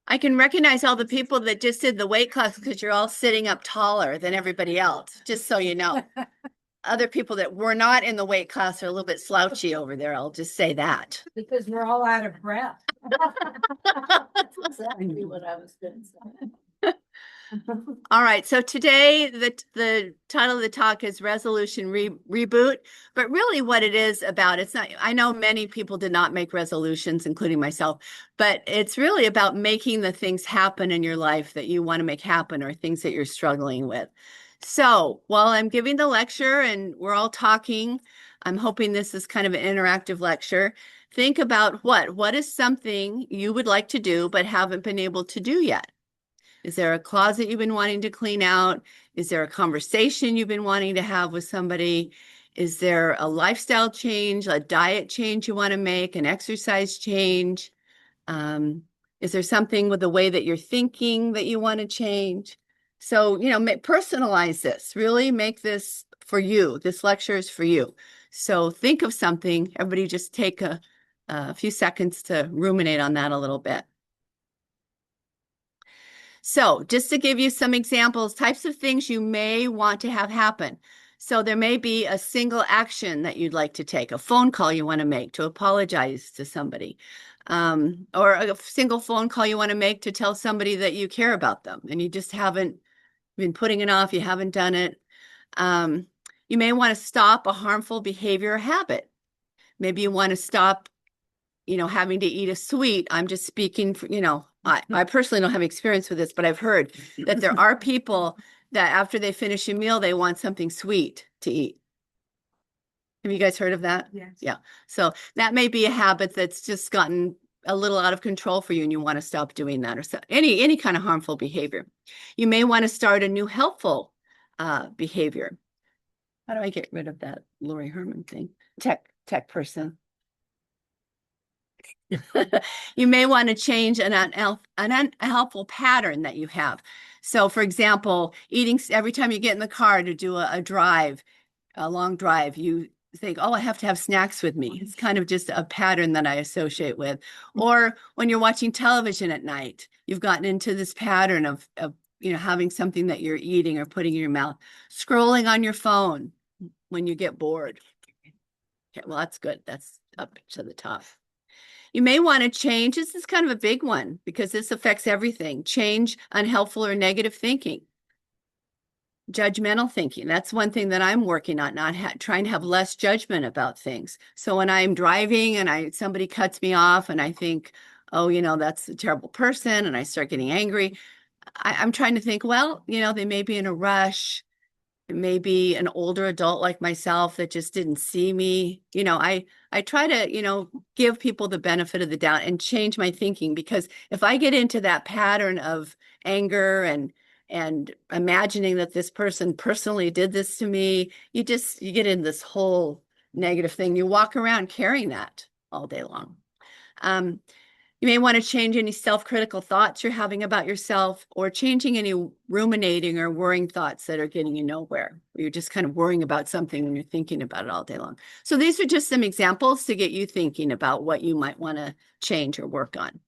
I can recognize all the people that just did the weight class because you're all sitting up taller than everybody else, just so you know. Other people that were not in the weight class are a little bit slouchy over there. I'll just say that. Because we're all out of breath. That's exactly what I was going to say. All right, so today the title of the talk is Resolution Reboot, but really what it is about, it's not, I know many people did not make resolutions, including myself, but it's really about making the things happen in your life that you want to make happen or things that you're struggling with. So while I'm giving the lecture and we're all talking, I'm hoping this is kind of an interactive lecture. Think about what is something you would like to do but haven't been able to do yet? Is there a closet you've been wanting to clean out? Is there a conversation you've been wanting to have with somebody? Is there a lifestyle change, a diet change you want to make, an exercise change? Is there something with the way that you're thinking that you want to change? So, personalize this, really make this for you. This lecture is for you. So think of something. Everybody just take a few seconds to ruminate on that a little bit. So just to give you some examples, types of things you may want to have happen. So there may be a single action that you'd like to take, a phone call you want to make to apologize to somebody, or a single phone call you want to make to tell somebody that you care about them and you just haven't been putting it off, you haven't done it. You may want to stop a harmful behavior or habit. Maybe you want to stop, having to eat a sweet. I'm just speaking for, I personally don't have experience with this, but I've heard that there are people that after they finish a meal, they want something sweet to eat. Have you guys heard of that? Yes. Yeah. So that may be a habit that's just gotten a little out of control for you and you want to stop doing that, or so, any kind of harmful behavior. You may want to start a new helpful behavior. How do I get rid of that Lori Herman thing? Tech person. You may want to change an unhelpful pattern that you have. So, for example, eating every time you get in the car to do a long drive, you think, oh, I have to have snacks with me. It's kind of just a pattern that I associate with. Or when you're watching television at night, you've gotten into this pattern of having something that you're eating or putting in your mouth. Scrolling on your phone when you get bored. Okay, well, that's good. That's up to the top. You may want to change, this is kind of a big one because this affects everything. Change unhelpful or negative thinking. Judgmental thinking. That's one thing that I'm working on, trying to have less judgment about things. So when I'm driving and somebody cuts me off and I think, oh, that's a terrible person, and I start getting angry, I'm trying to think, well, they may be in a rush. Maybe an older adult like myself that just didn't see me. I try to, give people the benefit of the doubt and change my thinking, because if I get into that pattern of anger and imagining that this person personally did this to me, you get in this whole negative thing. You walk around carrying that all day long. You may want to change any self-critical thoughts you're having about yourself, or changing any ruminating or worrying thoughts that are getting you nowhere. You're just kind of worrying about something when you're thinking about it all day long. So these are just some examples to get you thinking about what you might want to change or work on.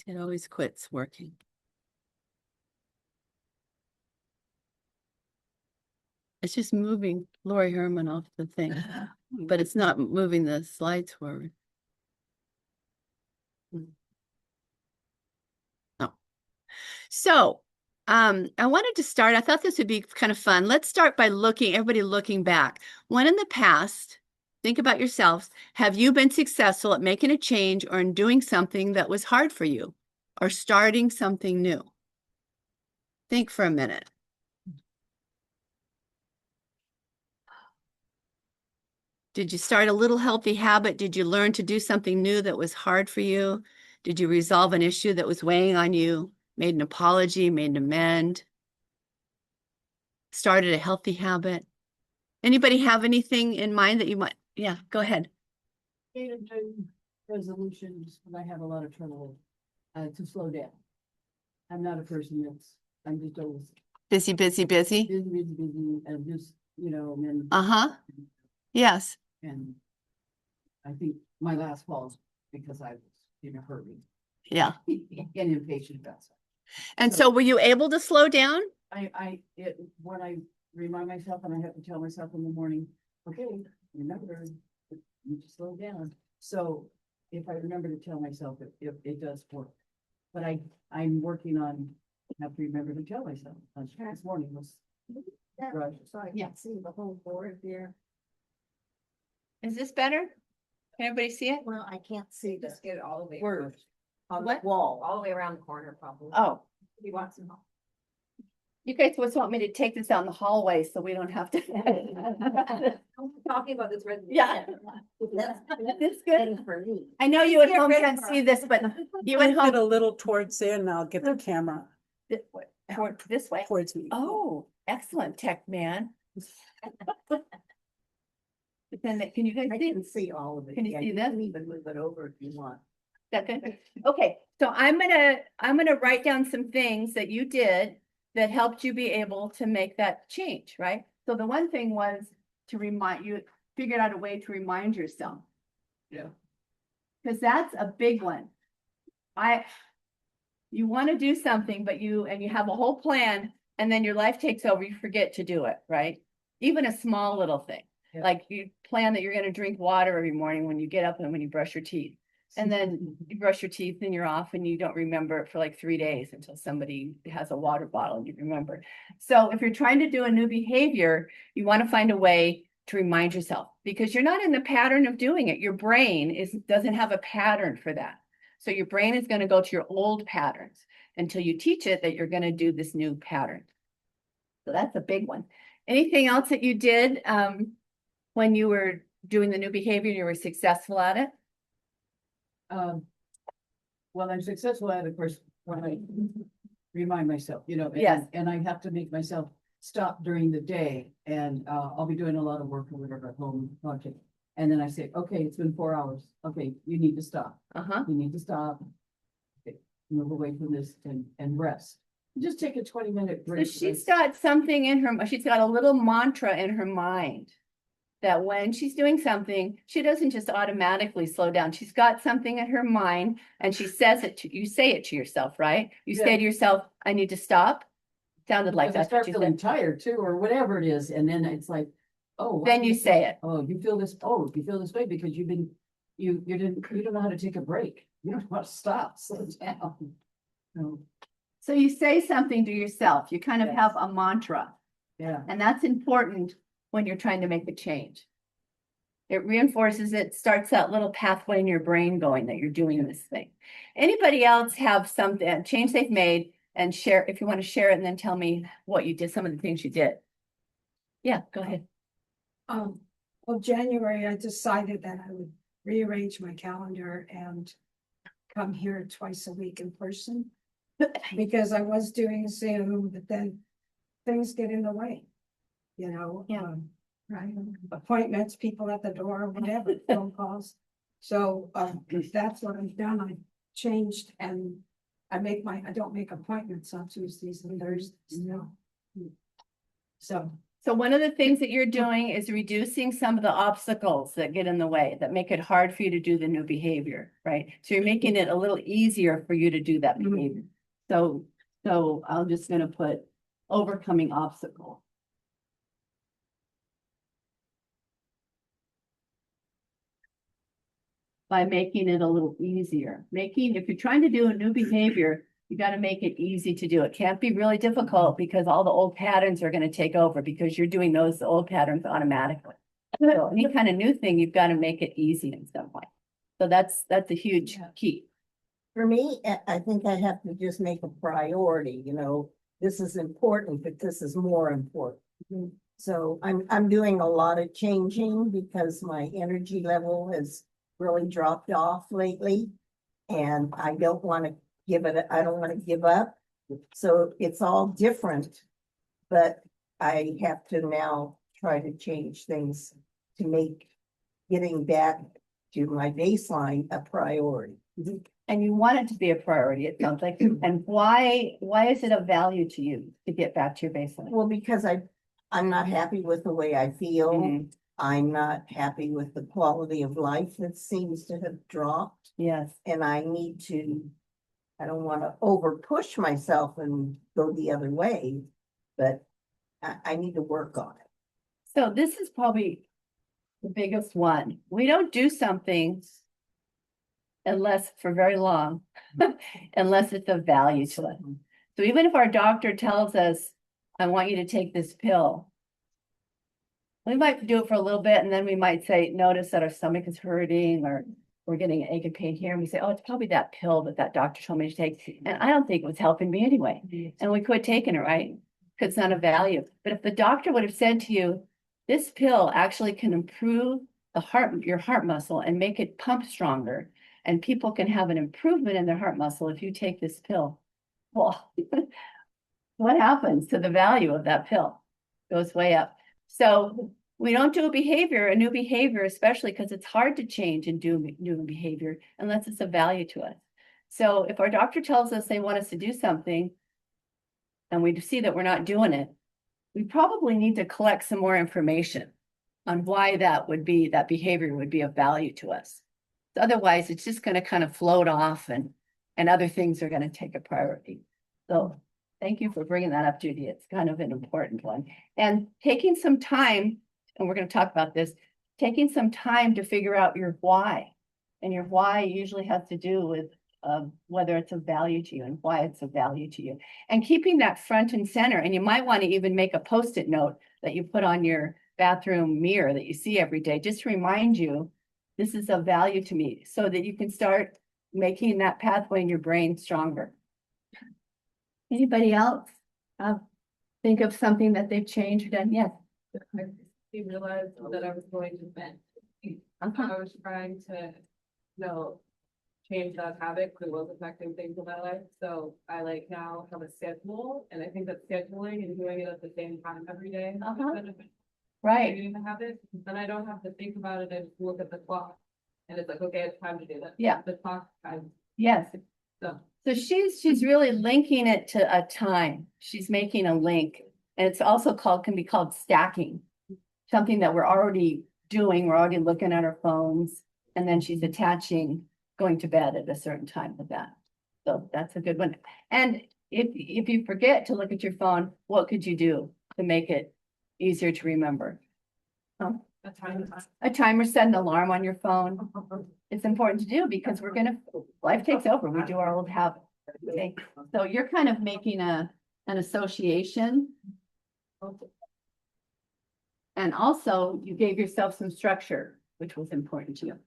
It always quits working. It's just moving Lori Herman off the thing, but it's not moving the slides forward. Oh. So I wanted to start, I thought this would be kind of fun. Let's start by everybody looking back. When in the past, think about yourselves, have you been successful at making a change or in doing something that was hard for you, or starting something new? Think for a minute. Did you start a little healthy habit? Did you learn to do something new that was hard for you? Did you resolve an issue that was weighing on you? Made an apology, made an amend? Started a healthy habit? Anybody have anything in mind that you might? Yeah, go ahead. Resolutions, but I have a lot of trouble to slow down. I'm not a person I'm just always Busy. busy, and just and then. Uh-huh. Yes. And I think my last fall is because I was in a hurry Yeah. and impatient about stuff. And so were you able to slow down? When I remind myself and I have to tell myself in the morning, okay, remember, you need to slow down. So if I remember to tell myself, it does work. But I'm working on, have to remember to tell myself. This morning was. Right. So I can't see the whole board there. Is this better? Can everybody see it? Well, I can't see this. Just get it all the way. Word. On the What? wall, all the way around the corner probably. Oh, You want some? you guys just want me to take this down the hallway so we don't have to. I'm talking about this resolution. Yeah. This good? For me. I know you at Get home rid of can't her. see this, but you at Get home. a little towards there and I'll get the camera Toward this way? towards me. Oh, excellent, tech man. But then, can you guys I see? can see all of it. Can you Yeah, see you this? can even move it over if you want. That good? Okay, so I'm gonna write down some things that you did that helped you be able to make that change, right? So the one thing was to remind you, figured out a way to remind yourself. Yeah. Because that's a big one. You want to do something, but you have a whole plan and then your life takes over, you forget to do it, right? Even a small little thing, Yeah. like you plan that you're gonna drink water every morning when you get up and when you brush your teeth. And then you brush your teeth and you're off and you don't remember it for like 3 days until somebody has a water bottle and you remember. So if you're trying to do a new behavior, you want to find a way to remind yourself because you're not in the pattern of doing it. Your brain doesn't have a pattern for that. So your brain is going to go to your old patterns until you teach it that you're going to do this new pattern. So that's a big one. Anything else that you did when you were doing the new behavior and you were successful at it? Well, I'm successful at it, of course, when I remind myself, Yes. and I have to make myself stop during the day and I'll be doing a lot of work or whatever at home project. And then I say, okay, it's been 4 hours. Okay, you need to stop. Uh-huh. You need to stop. Okay, move away from this and rest. Just take a 20-minute So break. she's got something in her, she's got a little mantra in her mind that when she's doing something, she doesn't just automatically slow down. She's got something in her mind and she says it to you, say it to yourself, right? You say Yeah. to yourself, I need to stop. Sounded like Because I that's start what you feeling said. tired too, or whatever it is, and then it's like, oh. why Then do you say it. Oh, you feel this, you feel this way because you don't know how to take a break. You don't want to stop, slow down. No, So you say something to yourself. You kind of Yes. have a mantra. yeah, And that's important when you're trying to make a change. It reinforces it, starts that little pathway in your brain going that you're doing this thing. Anybody else have something, a change they've made and share, if you want to share it and then tell me what you did, some of the things you did. Yeah, go ahead. Well, January, I decided that I would rearrange my calendar and come here twice a week in person. Because I was doing Zoom, but then things get in the way. Yeah. Right, appointments, people at the door, whatever, phone calls. So, that's what I've done. I changed and I don't make appointments on Tuesdays and Thursdays, So, So one of the things that you're doing is reducing some of the obstacles that get in the way, that make it hard for you to do the new behavior, right? So you're making it a little easier for you to do that Mhm. behavior. So I'm just gonna put overcoming obstacles. By making it a little easier. If you're trying to do a new behavior, you got to make it easy to do. It can't be really difficult because all the old patterns are going to take over because you're doing those old patterns automatically. So any kind of new thing, you've got to make it easy in some way. So that's a huge key. For me, I think I have to just make a priority, this is important, but this is more important. So I'm doing a lot of changing because my energy level has really dropped off lately. And I don't want to I don't want to give up. So it's all different. But I have to now try to change things to make getting back to my baseline a priority. And you want it to be a priority, it sounds like. And why is it of value to you to get back to your baseline? Well, because I'm not happy with the way I feel. Mhm. I'm not happy with the quality of life that seems to have dropped. Yes. And I need to, I don't want to over push myself and go the other way, but I need to work on it. So this is probably the biggest one. We don't do something unless for very long, unless it's of value to us. So even if our doctor tells us, I want you to take this pill, we might do it for a little bit and then we might say, notice that our stomach is hurting or we're getting an ache and pain here. And we say, oh, it's probably that pill that that doctor told me to take. And I don't think it was helping me anyway. And we quit taking it, right? Because it's not of value. But if the doctor would have said to you, this pill actually can improve your heart muscle and make it pump stronger. And people can have an improvement in their heart muscle if you take this pill. Well, what happens to the value of that pill? Goes way up. So we don't do a new behavior, especially because it's hard to change and do new behavior unless it's of value to us. So if our doctor tells us they want us to do something and we see that we're not doing it, we probably need to collect some more information on why that behavior would be of value to us. Otherwise, it's just going to kind of float off and other things are going to take a priority. So thank you for bringing that up, Judy. It's kind of an important one. And taking some time, and we're going to talk about this, taking some time to figure out your why. And your why usually has to do with whether it's of value to you and why it's of value to you. And keeping that front and center. And you might want to even make a Post-it note that you put on your bathroom mirror that you see every day, just to remind you, this is of value to me, so that you can start making that pathway in your brain stronger. Anybody else think of something that they've changed or done? Yes. I realized that I was going to vent. I was trying to, change that habit because it was affecting things in my life. So I now have a schedule, and I think that scheduling and doing it at the same time every day. Right. Doing the habit, then I don't have to think about it. I just look at the clock, and it's like, okay, it's time to do that. Yeah. The clock time. Yes. So So she's really linking it to a time. She's making a link. And it's also can be called stacking. Something that we're already doing, we're already looking at our phones, and then she's attaching going to bed at a certain time with that. So that's a good one. And if you forget to look at your phone, what could you do to make it easier to remember? that's fine. A timer, set an alarm on your phone. It's important to do because life takes over. We do our old habits. Okay. So you're kind of making an association. And also you gave yourself some structure, which was important to you.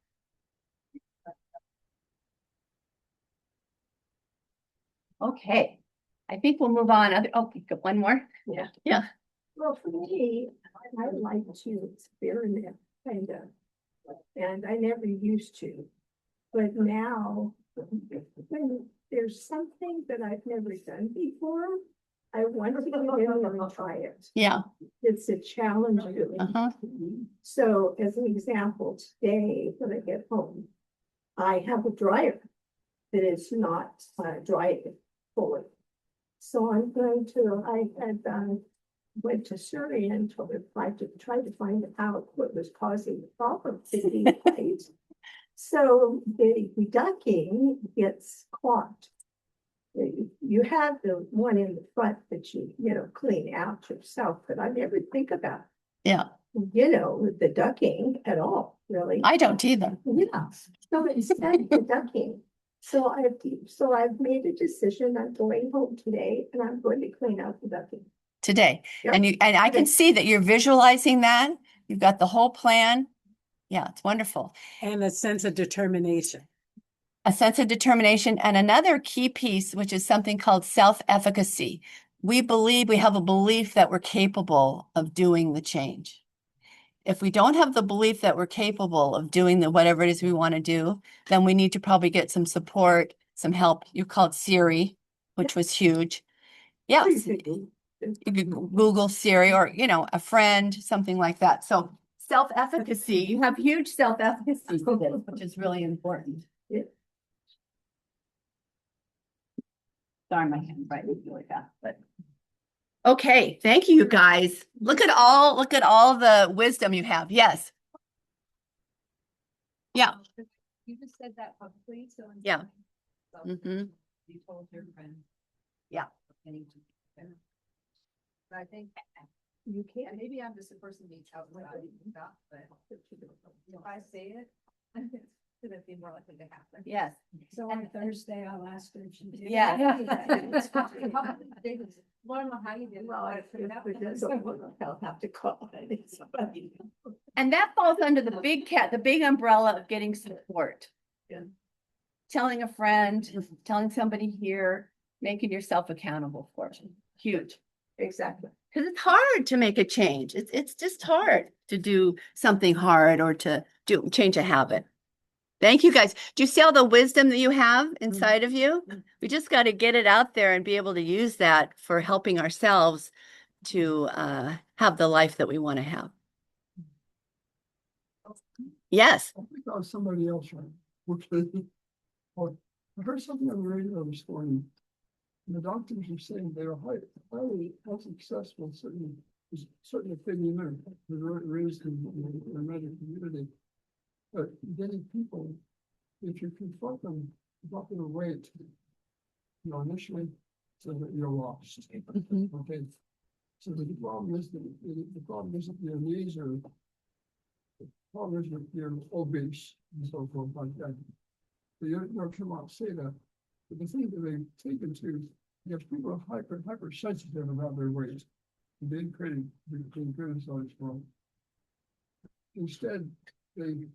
Okay. I think we'll move on. You've got one more? Yeah. Yeah. Well, for me, I like to experiment kind of, and I never used to. But now, when there's something that I've never done before, I want to get in and try it. Yeah. It's a challenge to me. Uh-huh. So as an example, today when I get home, I have a dryer that is not drying fully. So I had went to Surrey and tried to find out what was causing the problem. So the ducking gets clogged. You have the one in the front that you clean out yourself, but I never think about Yeah. the ducking at all, really. I don't either. Yeah, so instead the ducking. So I've made a decision. I'm going home today and I'm going to clean out the ducking. Today. Yep. And I can see that you're visualizing that. You've got the whole plan. Yeah, it's wonderful. And a sense of determination. A sense of determination, and another key piece, which is something called self-efficacy. We have a belief that we're capable of doing the change. If we don't have the belief that we're capable of doing whatever it is we want to do, then we need to probably get some support, some help. You called Siri, which was huge. Yeah. You could Google Siri or, a friend, something like that. So self-efficacy, you have huge self-efficacy for this, which is really important. Yeah. Sorry, my handwriting is really fast, but Okay, thank you, guys. Look at all the wisdom you have. Yes. Yeah. You just said that publicly, so. Yeah. So Hmm. You told your friend. Yeah. I think you can't, maybe I'm just a person being outside, but if I say it, it's gonna be more likely to happen. Yes. So on Thursday, I'll ask her if she did. Yeah. Learn how you did. Well, I'll have to call. I need somebody. And that falls under the big umbrella of getting support. Yeah. Telling a friend, telling somebody here, making yourself accountable for it. Huge. Exactly. Because it's hard to make a change. It's just hard to do something hard or to change a habit. Thank you guys. Do you see all the wisdom that you have inside of you? We just got to get it out there and be able to use that for helping ourselves to have the life that we want to have. Yes. I think that was somebody else, right? Okay. Well, I heard something on the radio this morning. And the doctors are saying they are highly unsuccessful, certain opinion there, raised in the medical community. But getting people, if you confront them, about their weight, initially, so that you're lost. Mhm. Okay. So the problem is that your knees are. The problem is that you're obese and so forth like that. So you don't come out and say that. But the thing that they've taken to, yes, people are hypersensitive about their weight. Being criticized for. Instead, they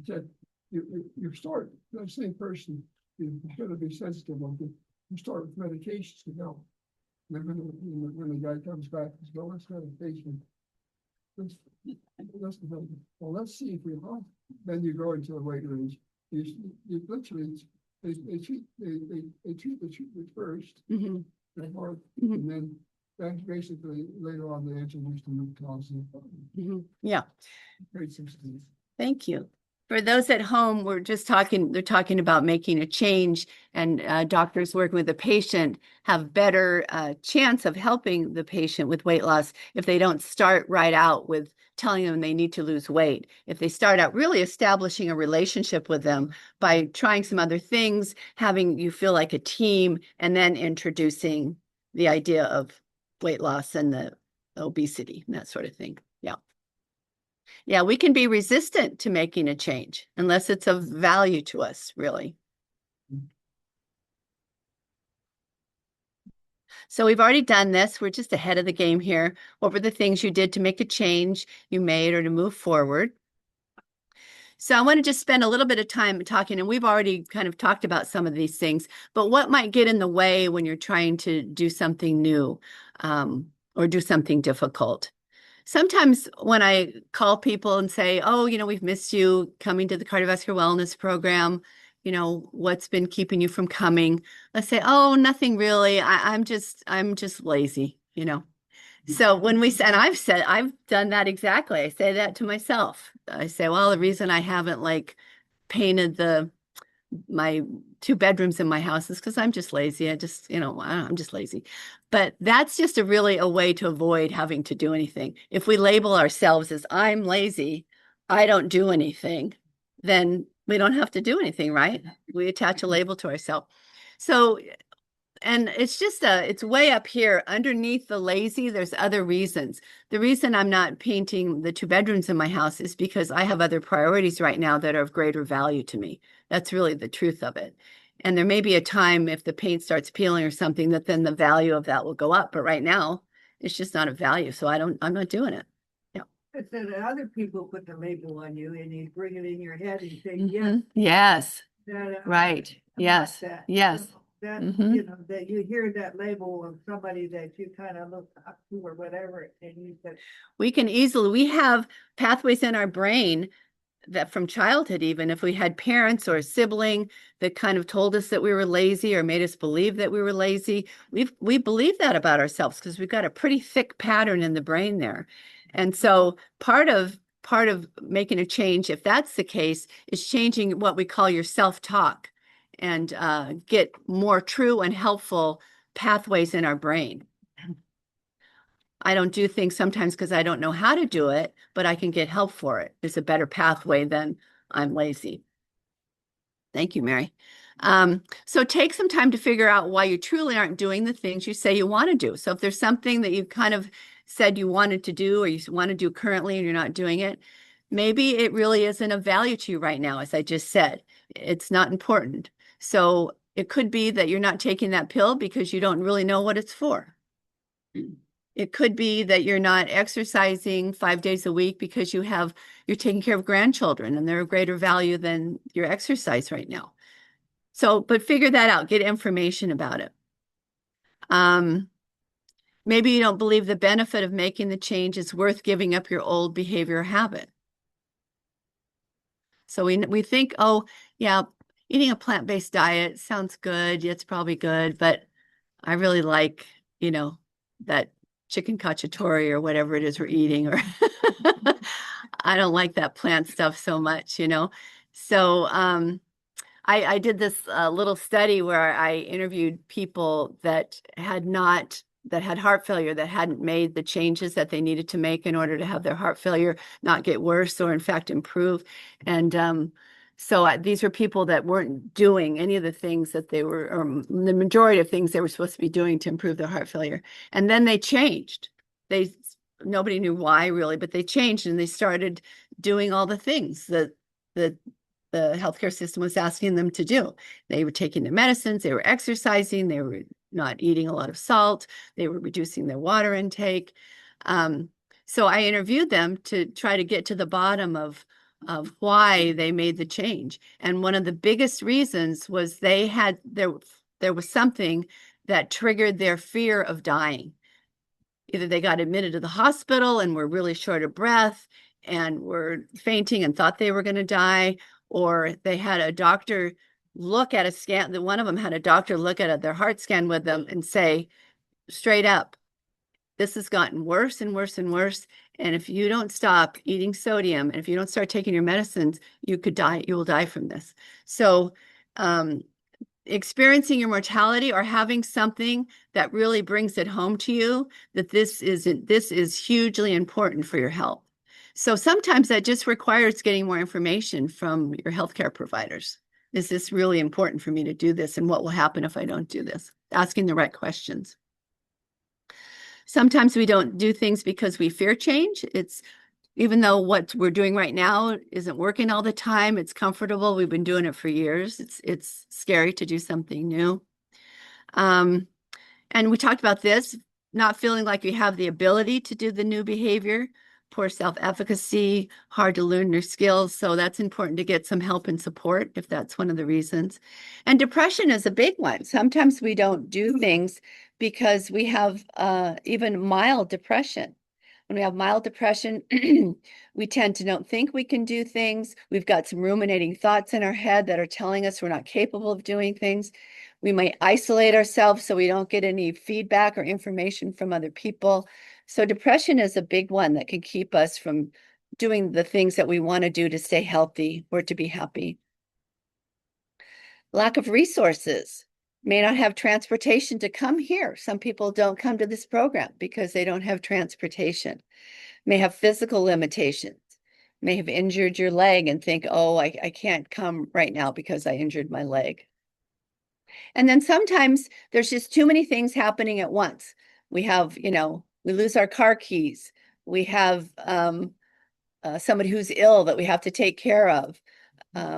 said, you start, the same person is going to be sensitive of it. You start with medications to go. And then when the guy comes back, he's going, let's medication. Well, let's see if we want. Then you go into the weight range. You literally, they treat the treatment first, Mhm. and Mhm. then that's basically later on they introduce the root cause of Mhm. Yeah. great systems. Thank you. For those at home, they're talking about making a change, and doctors working with the patient have better chance of helping the patient with weight loss if they don't start right out with telling them they need to lose weight. If they start out really establishing a relationship with them by trying some other things, having you feel like a team, and then introducing the idea of weight loss and the obesity and that sort of thing. Yeah. Yeah, we can be resistant to making a change unless it's of value to us, really. So we've already done this. We're just ahead of the game here. What were the things you did to make a change you made or to move forward? So I want to just spend a little bit of time talking, and we've already kind of talked about some of these things, but what might get in the way when you're trying to do something new or do something difficult? Sometimes when I call people and say, oh, we've missed you coming to the cardiovascular wellness program, what's been keeping you from coming? Let's say, oh, nothing really. I'm just lazy, So when and I've done that exactly. I say that to myself. I say, well, the reason I haven't painted my 2 bedrooms in my house is because I'm just lazy. I'm just lazy. But that's just a way to avoid having to do anything. If we label ourselves as I'm lazy, I don't do anything, then we don't have to do anything, right? We attach a label to ourselves. So, and it's way up here underneath the lazy. There's other reasons. The reason I'm not painting the 2 bedrooms in my house is because I have other priorities right now that are of greater value to me. That's really the truth of it. And there may be a time if the paint starts peeling or something that then the value of that will go up. But right now it's just not of value. So I'm not doing it. Yeah. But then other people put the label on you and you bring it in your head and you say, yes. Mhm. Yes. Right. I'm Yes. like that. Yes. So that, Mhm. that you hear that label of somebody that you kind of look up to or whatever, and you said, We have pathways in our brain that from childhood, even if we had parents or a sibling that kind of told us that we were lazy or made us believe that we were lazy, we believe that about ourselves because we've got a pretty thick pattern in the brain there. And so part of making a change, if that's the case, is changing what we call your self-talk and get more true and helpful pathways in our brain. I don't do things sometimes because I don't know how to do it, but I can get help for it. It's a better pathway than I'm lazy. Thank you, Mary. So take some time to figure out why you truly aren't doing the things you say you want to do. So if there's something that you kind of said you wanted to do or you want to do currently and you're not doing it, maybe it really isn't of value to you right now, as I just said. It's not important. So it could be that you're not taking that pill because you don't really know what it's for. It could be that you're not exercising 5 days a week because you're taking care of grandchildren and they're of greater value than your exercise right now. So, but figure that out, get information about it. Maybe you don't believe the benefit of making the change is worth giving up your old behavior or habit. So we think, oh, yeah, eating a plant-based diet sounds good. It's probably good, but I really like, that chicken cacciatore or whatever it is we're eating, or I don't like that plant stuff so much, So I did this little study where I interviewed people that had heart failure, that hadn't made the changes that they needed to make in order to have their heart failure not get worse or in fact improve. And so these were people that weren't doing any of the things that they were, or the majority of things they were supposed to be doing to improve their heart failure. And then they changed. Nobody knew why really, but they changed and they started doing all the things that the healthcare system was asking them to do. They were taking their medicines, they were exercising, they were not eating a lot of salt, they were reducing their water intake. So I interviewed them to try to get to the bottom of why they made the change. And one of the biggest reasons was there was something that triggered their fear of dying. Either they got admitted to the hospital and were really short of breath and were fainting and thought they were going to die, or they had a doctor look at a scan. One of them had a doctor look at their heart scan with them and say, straight up, this has gotten worse and worse and worse. And if you don't stop eating sodium and if you don't start taking your medicines, you could die. You will die from this. So, experiencing your mortality or having something that really brings it home to you that this is hugely important for your health. So sometimes that just requires getting more information from your healthcare providers. Is this really important for me to do this? And what will happen if I don't do this? Asking the right questions. Sometimes we don't do things because we fear change. Even though what we're doing right now isn't working all the time, it's comfortable. We've been doing it for years. It's scary to do something new. And we talked about this, not feeling like you have the ability to do the new behavior, poor self-efficacy, hard to learn new skills. So that's important to get some help and support if that's one of the reasons. And depression is a big one. Sometimes we don't do things because we have even mild depression. When we have mild depression, we tend to not think we can do things. We've got some ruminating thoughts in our head that are telling us we're not capable of doing things. We might isolate ourselves so we don't get any feedback or information from other people. So depression is a big one that can keep us from doing the things that we want to do to stay healthy or to be happy. Lack of resources. May not have transportation to come here. Some people don't come to this program because they don't have transportation. May have physical limitations. May have injured your leg and think, oh, I can't come right now because I injured my leg. And then sometimes there's just too many things happening at once. We have, we lose our car keys. We have somebody who's ill that we have to take care of.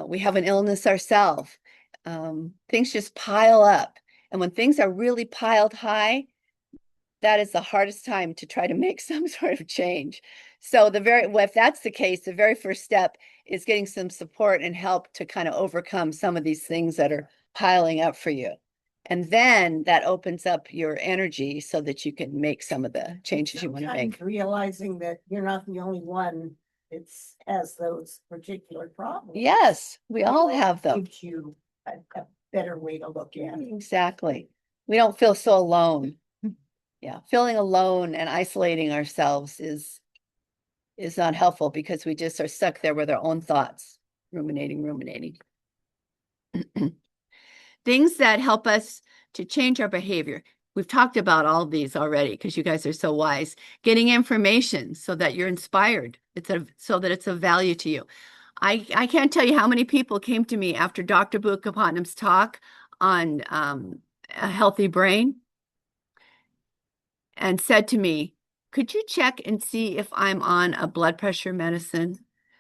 We have an illness ourselves. Things just pile up. And when things are really piled high, that is the hardest time to try to make some sort of change. So if that's the case, the very first step is getting some support and help to kind of overcome some of these things that are piling up for you. And then that opens up your energy so that you can make some of the changes you want to make. Realizing that you're not the only one that has those particular problems. Yes, we all have them. Gives you a better way to look at it. Exactly. We don't feel so alone. Yeah, feeling alone and isolating ourselves is not helpful because we just are stuck there with our own thoughts, ruminating. Things that help us to change our behavior. We've talked about all these already because you guys are so wise. Getting information so that you're inspired. So that it's of value to you. I can't tell you how many people came to me after Dr. Bucapatnam's talk on a healthy brain and said to me, could you check and see if I'm on a blood pressure medicine?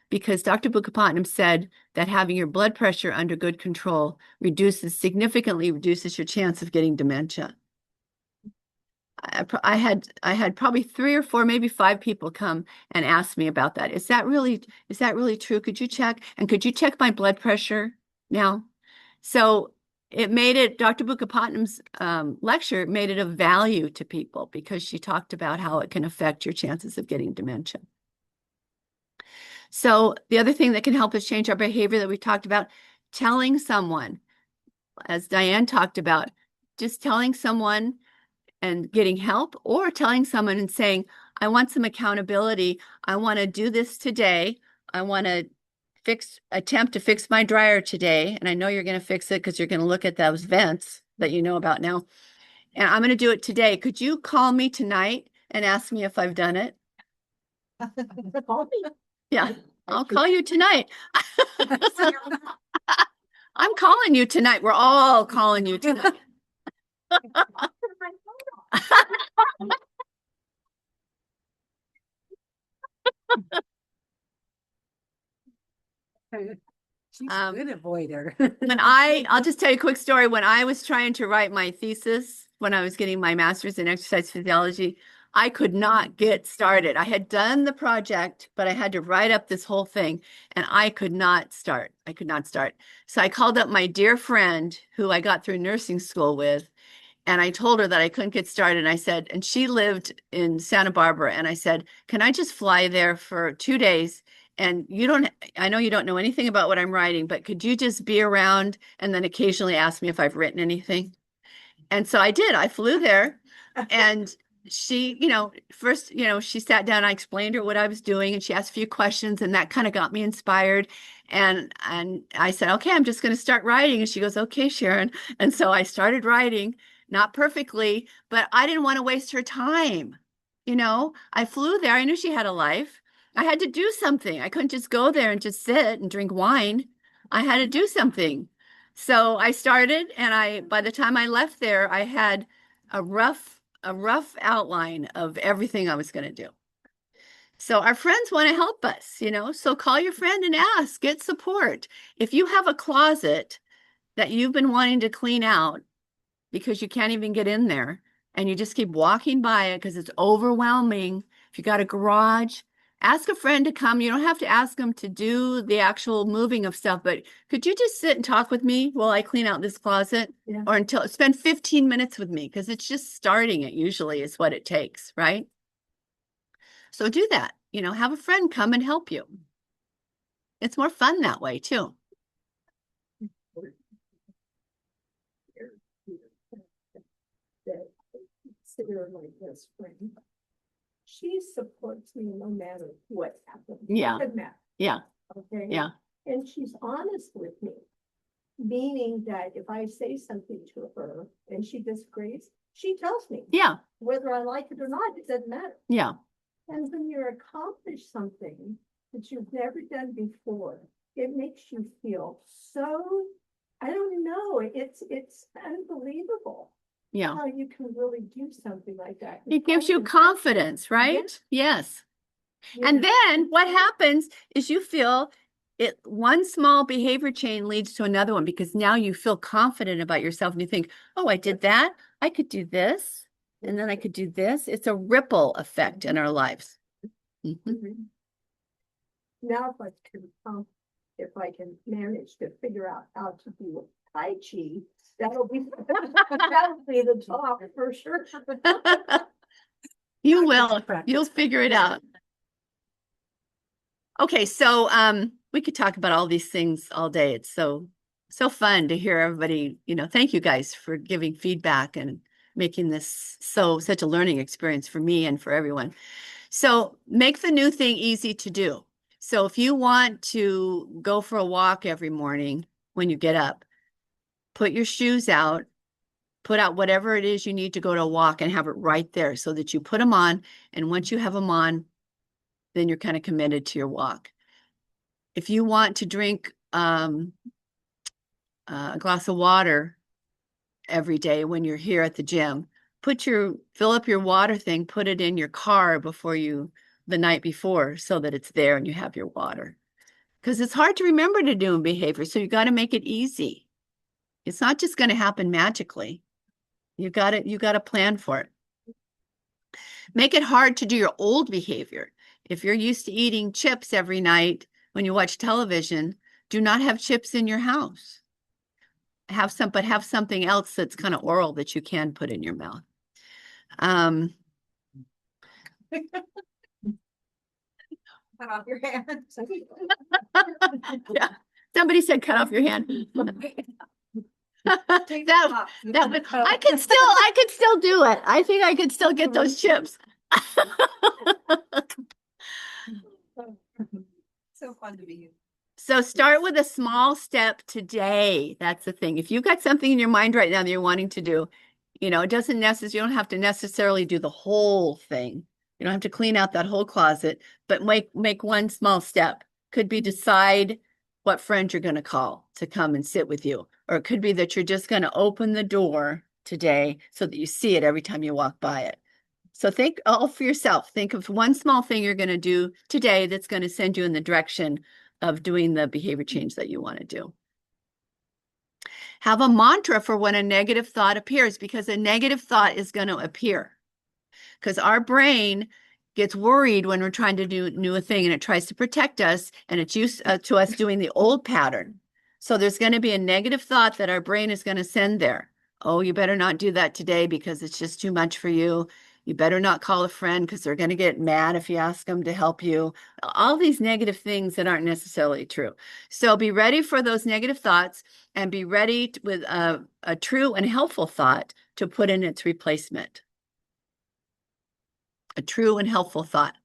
Because Dr. Bucapatnam said that having your blood pressure under good control significantly reduces your chance of getting dementia. I had probably 3 or 4, maybe 5 people come and ask me about that. Is that really true? Could you check? And could you check my blood pressure now? So it made it, Dr. Bucapatnam's lecture made it of value to people because she talked about how it can affect your chances of getting dementia. So the other thing that can help us change our behavior that we talked about, telling someone, as Diane talked about, just telling someone and getting help, or telling someone and saying, I want some accountability. I want to do this today. I want to attempt to fix my dryer today. And I know you're going to fix it because you're going to look at those vents that you know about now. And I'm going to do it today. Could you call me tonight and ask me if I've done it? Call me. Yeah, I'll call you tonight. I'm calling you tonight. We're all calling you tonight. She's a good avoider. I'll just tell you a quick story. When I was trying to write my thesis, when I was getting my master's in exercise physiology, I could not get started. I had done the project, but I had to write up this whole thing and I could not start. I could not start. So I called up my dear friend who I got through nursing school with, and I told her that I couldn't get started. And I said, and she lived in Santa Barbara. And I said, can I just fly there for 2 days? And I know you don't know anything about what I'm writing, but could you just be around and then occasionally ask me if I've written anything? And so I did. I flew there and she, first, she sat down, I explained her what I was doing and she asked a few questions and that kind of got me inspired. And I said, okay, I'm just going to start writing. And she goes, okay, Sharon. And so I started writing, not perfectly, but I didn't want to waste her time. I flew there. I knew she had a life. I had to do something. I couldn't just go there and just sit and drink wine. I had to do something. So I started, and by the time I left there, I had a rough outline of everything I was going to do. So our friends want to help us, so call your friend and ask, get support. If you have a closet that you've been wanting to clean out because you can't even get in there and you just keep walking by it because it's overwhelming, if you got a garage, ask a friend to come. You don't have to ask them to do the actual moving of stuff, but could you just sit and talk with me while I clean out this closet? Yeah. Or spend 15 minutes with me, because it's just starting it usually is what it takes, right? So do that. Have a friend come and help you. It's more fun that way too. Consider my best friend. She supports me no matter what happens. Yeah. Doesn't matter. Yeah. Okay. Yeah. And she's honest with me, meaning that if I say something to her and she disagrees, she tells me. Yeah. Whether I like it or not, it doesn't matter. Yeah. And when you accomplish something that you've never done before, it makes you feel so, I don't know, it's unbelievable. Yeah. How you can really do something like that. It gives you confidence, right? Yes. And then what happens is you feel one small behavior chain leads to another one, because now you feel confident about yourself and you think, oh, I did that. I could do this. And then I could do this. It's a ripple effect in our lives. Mhm. Now if I can manage to figure out how to do Tai Chi, that'll be the top for sure. You will. You'll figure it out. Okay, so we could talk about all these things all day. It's so fun to hear everybody, thank you guys for giving feedback and making this such a learning experience for me and for everyone. So make the new thing easy to do. So if you want to go for a walk every morning when you get up, put your shoes out Put out whatever it is you need to go to a walk and have it right there so that you put them on. And once you have them on, then you're kind of committed to your walk. If you want to drink a glass of water every day when you're here at the gym, fill up your water thing, put it in your car the night before so that it's there and you have your water. Because it's hard to remember to do in behavior, so you got to make it easy. It's not just going to happen magically. You got to plan for it. Make it hard to do your old behavior. If you're used to eating chips every night when you watch television, do not have chips in your house. Have something else that's kind of oral that you can put in your mouth. Cut off your hand. Yeah. Somebody said cut off your hand. Take That- it off. I could still do it. I think I could still get those chips. So fun to be you. So start with a small step today. That's the thing. If you've got something in your mind right now that you're wanting to do, you don't have to necessarily do the whole thing. You don't have to clean out that whole closet, but make one small step. Could be decide what friend you're going to call to come and sit with you. Or it could be that you're just going to open the door today so that you see it every time you walk by it. So think all for yourself. Think of one small thing you're going to do today that's going to send you in the direction of doing the behavior change that you want to do. Have a mantra for when a negative thought appears, because a negative thought is going to appear. Because our brain gets worried when we're trying to do a thing, and it tries to protect us, and it's used to us doing the old pattern. So there's going to be a negative thought that our brain is going to send there. Oh, you better not do that today because it's just too much for you. You better not call a friend because they're going to get mad if you ask them to help you. All these negative things that aren't necessarily true. So be ready for those negative thoughts and be ready with a true and helpful thought to put in its replacement. A true and helpful thought.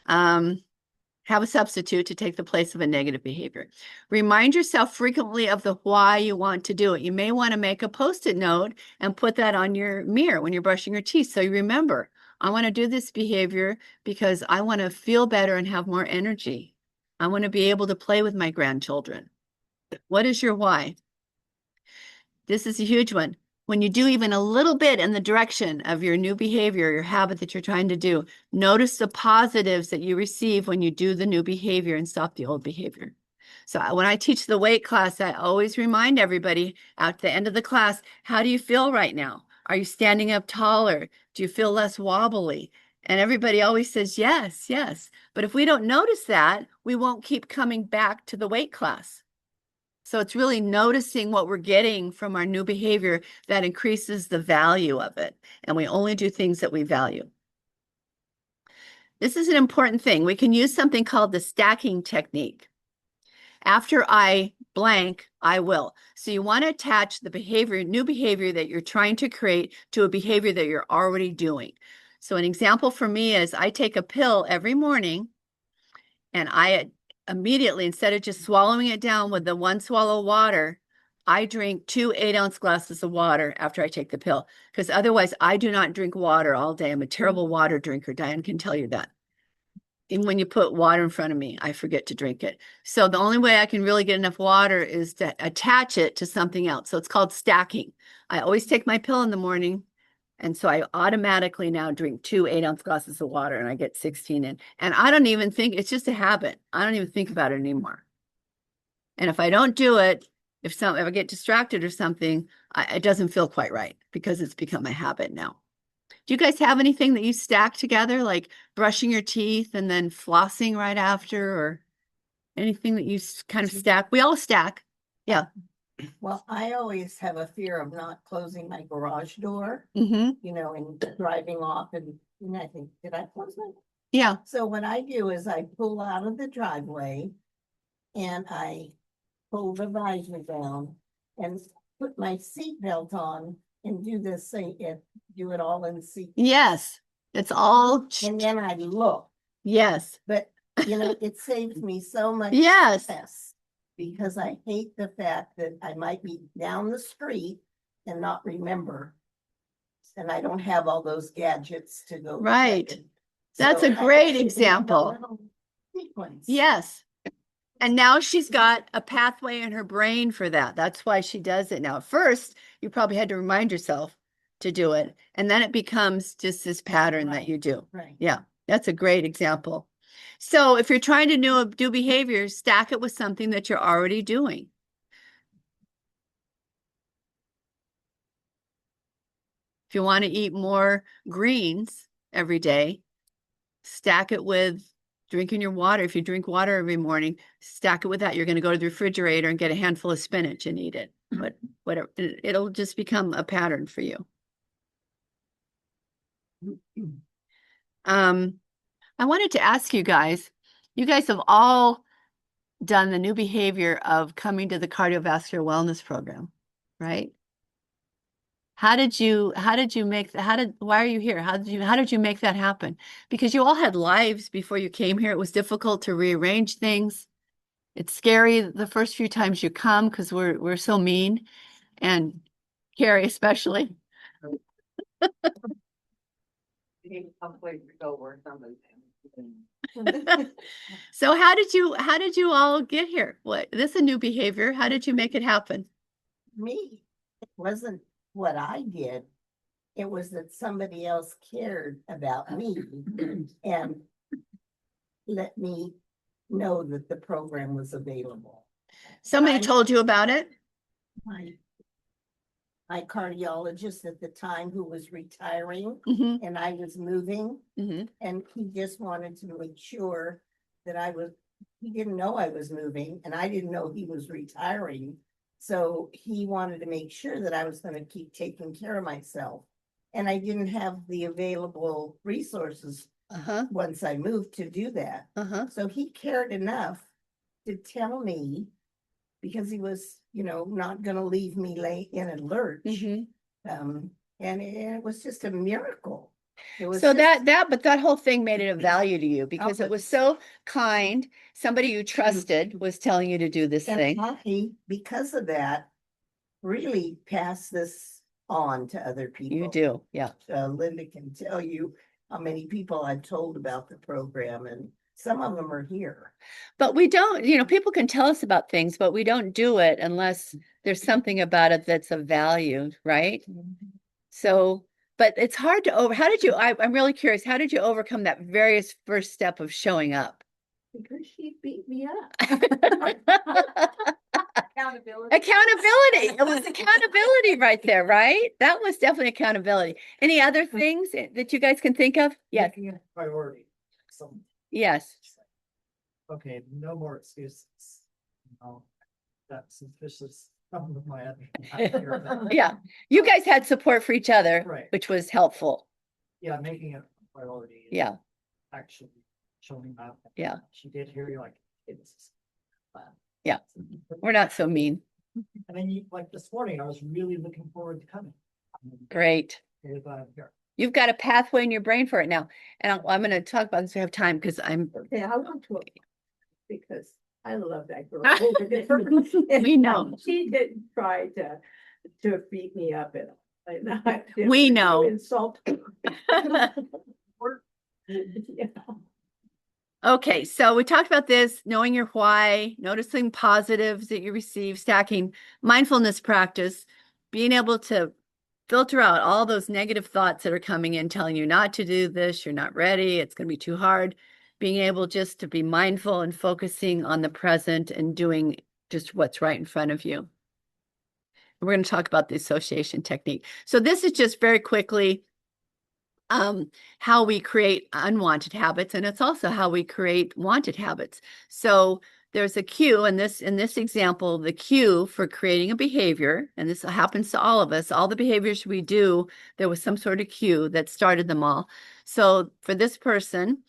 Have a substitute to take the place of a negative behavior. Remind yourself frequently of the why you want to do it. You may want to make a Post-it note and put that on your mirror when you're brushing your teeth. So you remember, I want to do this behavior because I want to feel better and have more energy. I want to be able to play with my grandchildren. What is your why? This is a huge one. When you do even a little bit in the direction of your new behavior, your habit that you're trying to do, notice the positives that you receive when you do the new behavior and stop the old behavior. So when I teach the weight class, I always remind everybody at the end of the class, how do you feel right now? Are you standing up taller? Do you feel less wobbly? And everybody always says, yes, yes. But if we don't notice that, we won't keep coming back to the weight class. So it's really noticing what we're getting from our new behavior that increases the value of it. And we only do things that we value. This is an important thing. We can use something called the stacking technique. After I blank, I will. So you want to attach the new behavior that you're trying to create to a behavior that you're already doing. So an example for me is I take a pill every morning, and I immediately, instead of just swallowing it down with the one swallow water, I drink 2 8-ounce glasses of water after I take the pill, because otherwise I do not drink water all day. I'm a terrible water drinker. Diane can tell you that. Even when you put water in front of me, I forget to drink it. So the only way I can really get enough water is to attach it to something else. So it's called stacking. I always take my pill in the morning. And so I automatically now drink 2 8-ounce glasses of water, and I get 16 in. And I don't even think, it's just a habit. I don't even think about it anymore. And if I don't do it, if I get distracted or something, it doesn't feel quite right because it's become a habit now. Do you guys have anything that you stack together, like brushing your teeth and then flossing right after, or anything that you kind of stack? We all stack. Yeah. Well, I always have a fear of not closing my garage door, Mm-hmm. and driving off and I think, did I close it? Yeah. So what I do is I pull out of the driveway and I pull the visor down and put my seatbelt on and do this thing, do it all in seat. Yes. It's all. And then I look, Yes. but it saves me so much Yes. stress. because I hate the fact that I might be down the street and not remember. And I don't have all those gadgets to go. check Right. it. That's So a I great need a example. little sequence. Yes. And now she's got a pathway in her brain for that. That's why she does it now. At first, you probably had to remind yourself to do it. And then it becomes just this pattern that you do. Right. Yeah, that's a great example. So if you're trying to do behaviors, stack it with something that you're already doing. If you want to eat more greens every day, stack it with drinking your water. If you drink water every morning, stack it with that. You're going to go to the refrigerator and get a handful of spinach and eat it. But whatever, it'll just become a pattern for you. I wanted to ask you guys have all done the new behavior of coming to the cardiovascular wellness program, right? Why are you here? How did you make that happen? Because you all had lives before you came here. It was difficult to rearrange things. It's scary the first few times you come because we're so mean, and Carrie especially. So how did you all get here? This is a new behavior. How did you make it happen? Me, it wasn't what I did. It was that somebody else cared about me and let me know that the program was available. Somebody told you about it? My cardiologist at the time, who was retiring, Hmm. and I was moving, Hmm. and he just wanted to make sure that he didn't know I was moving, and I didn't know he was retiring. So he wanted to make sure that I was going to keep taking care of myself. And I didn't have the available resources Uh-huh. once I moved to do that. Uh-huh. So he cared enough to tell me, because he was, not going to leave me lay in a lurch. Hmm. And it was just a miracle. It was So just- but that whole thing made it of value to you because it was so kind. Somebody you trusted was telling you to do this and thing. I, because of that, really pass this on to other people. You do, yeah. Linda can tell you how many people I've told about the program, and some of them are here. But we don't, people can tell us about things, but we don't do it unless there's something about it that's of value, right? So, but it's hard to I'm really curious, how did you overcome that very first step of showing up? Because she beat me up. Accountability. Accountability. It was accountability right there, right? That was definitely accountability. Any other things that you guys can think of? Yes. Making it a priority. So, Yes. okay, no more excuses. That's suspicious. Some of my other. Yeah. You guys had support for each other, Right. which was helpful. Yeah, making it a priority. is Yeah. Actually showing up. Yeah. She did hear you like, it's. Yeah. We're not so mean. And then like this morning, I was really looking forward to coming. Great. Really glad I'm here. You've got a pathway in your brain for it now. And I'm going to talk about this. We have time because Okay, I want to, because I love that girl. We know. She didn't try to beat me up at all. We know. Insult. Okay, so we talked about this, knowing your why, noticing positives that you receive, stacking, mindfulness practice, being able to filter out all those negative thoughts that are coming in, telling you not to do this, you're not ready, it's going to be too hard, being able just to be mindful and focusing on the present and doing just what's right in front of you. We're going to talk about the association technique. So this is just very quickly how we create unwanted habits, and it's also how we create wanted habits. So there's a cue in this example, the cue for creating a behavior, and this happens to all of us, all the behaviors we do, there was some sort of cue that started them all. So for this person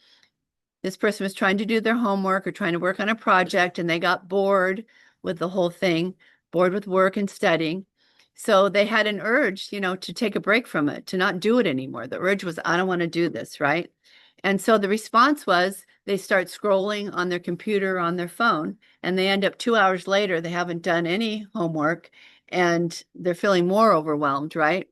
was trying to do their homework or trying to work on a project, and they got bored with the whole thing, bored with work and studying. So they had an urge, to take a break from it, to not do it anymore. The urge was, I don't want to do this, right? And so the response was they start scrolling on their computer, on their phone, and they end up 2 hours later, they haven't done any homework and they're feeling more overwhelmed, right?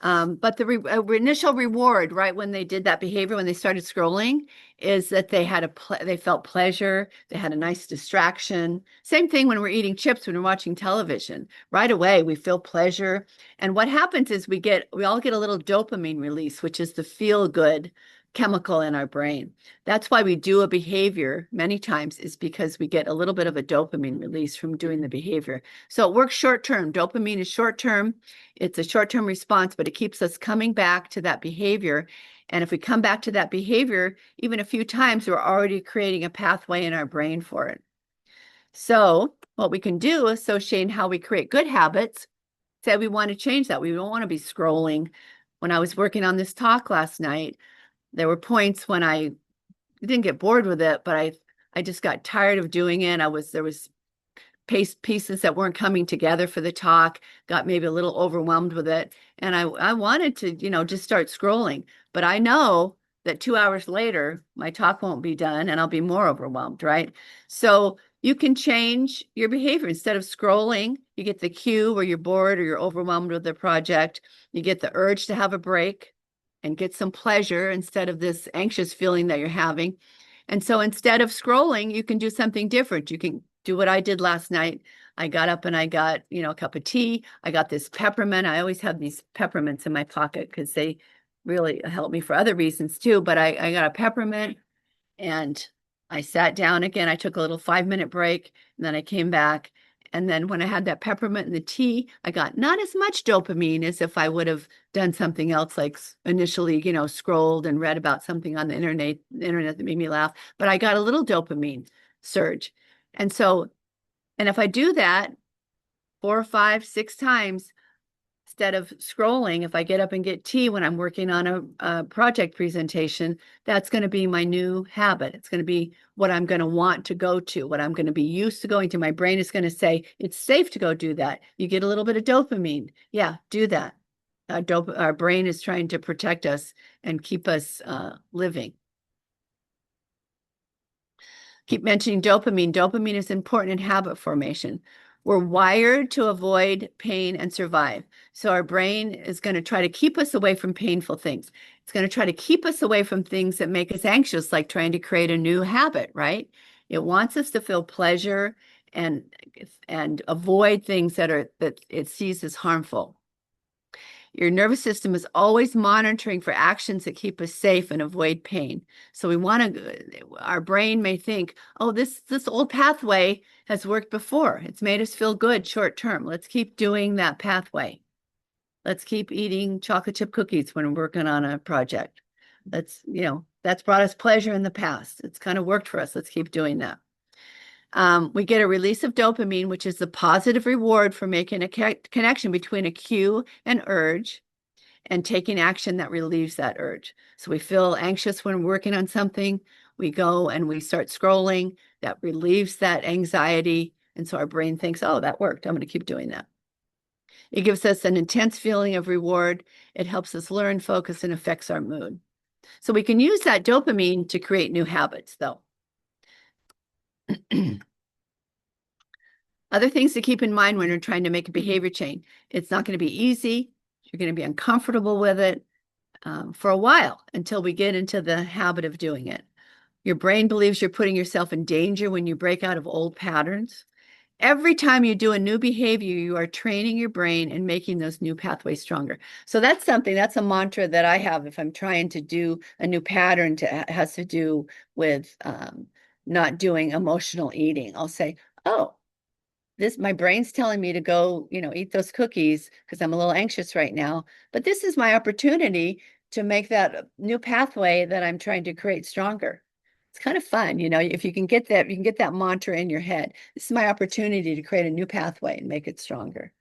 But the initial reward, right, when they did that behavior, when they started scrolling, is that they felt pleasure. They had a nice distraction. Same thing when we're eating chips, when we're watching television. Right away, we feel pleasure. And what happens is we all get a little dopamine release, which is the feel good chemical in our brain. That's why we do a behavior many times, is because we get a little bit of a dopamine release from doing the behavior. So it works short term. Dopamine is short term. It's a short term response, but it keeps us coming back to that behavior. And if we come back to that behavior even a few times, we're already creating a pathway in our brain for it. So what we can do, associating how we create good habits, say we want to change that. We don't want to be scrolling. When I was working on this talk last night, there were points when I didn't get bored with it, but I just got tired of doing it. There was pieces that weren't coming together for the talk, got maybe a little overwhelmed with it. And I wanted to, just start scrolling, but I know that 2 hours later, my talk won't be done and I'll be more overwhelmed, right? So you can change your behavior. Instead of scrolling, you get the cue where you're bored or you're overwhelmed with the project. You get the urge to have a break and get some pleasure instead of this anxious feeling that you're having. And so instead of scrolling, you can do something different. You can do what I did last night. I got up and I got, a cup of tea. I got this peppermint. I always have these peppermints in my pocket because they really help me for other reasons too. But I got a peppermint and I sat down again. I took a little 5-minute break and then I came back. And then when I had that peppermint and the tea, I got not as much dopamine as if I would have done something else, like initially, scrolled and read about something on the internet that made me laugh. But I got a little dopamine surge. And if I do that 4, 5, 6 times, instead of scrolling, if I get up and get tea when I'm working on a project presentation, that's going to be my new habit. It's going to be what I'm going to want to go to, what I'm going to be used to going to. My brain is going to say, it's safe to go do that. You get a little bit of dopamine. Yeah, do that. Our brain is trying to protect us and keep us living. Keep mentioning dopamine. Dopamine is important in habit formation. We're wired to avoid pain and survive. So our brain is going to try to keep us away from painful things. It's going to try to keep us away from things that make us anxious, like trying to create a new habit, right? It wants us to feel pleasure and avoid things that it sees as harmful. Your nervous system is always monitoring for actions that keep us safe and avoid pain. So our brain may think, oh, this old pathway has worked before. It's made us feel good short term. Let's keep doing that pathway. Let's keep eating chocolate chip cookies when we're working on a project. That's brought us pleasure in the past. It's kind of worked for us. Let's keep doing that. We get a release of dopamine, which is the positive reward for making a connection between a cue and urge and taking action that relieves that urge. So we feel anxious when we're working on something. We go and we start scrolling. That relieves that anxiety. And so our brain thinks, oh, that worked. I'm going to keep doing that. It gives us an intense feeling of reward. It helps us learn, focus, and affects our mood. So we can use that dopamine to create new habits, though. Other things to keep in mind when you're trying to make a behavior change. It's not going to be easy. You're going to be uncomfortable with it for a while until we get into the habit of doing it. Your brain believes you're putting yourself in danger when you break out of old patterns. Every time you do a new behavior, you are training your brain and making those new pathways stronger. So that's a mantra that I have if I'm trying to do a new pattern has to do with not doing emotional eating. I'll say, oh, my brain's telling me to go, eat those cookies because I'm a little anxious right now. But this is my opportunity to make that new pathway that I'm trying to create stronger. It's kind of fun, if you can get that mantra in your head. This is my opportunity to create a new pathway and make it stronger.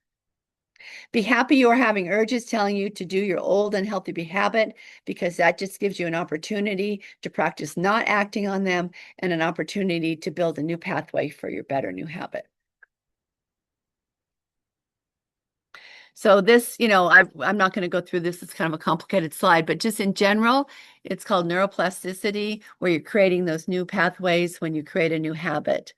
Be happy you're having urges telling you to do your old unhealthy habit, because that just gives you an opportunity to practice not acting on them and an opportunity to build a new pathway for your better new habit. So this, I'm not going to go through this. It's kind of a complicated slide, but just in general, it's called neuroplasticity, where you're creating those new pathways when you create a new habit.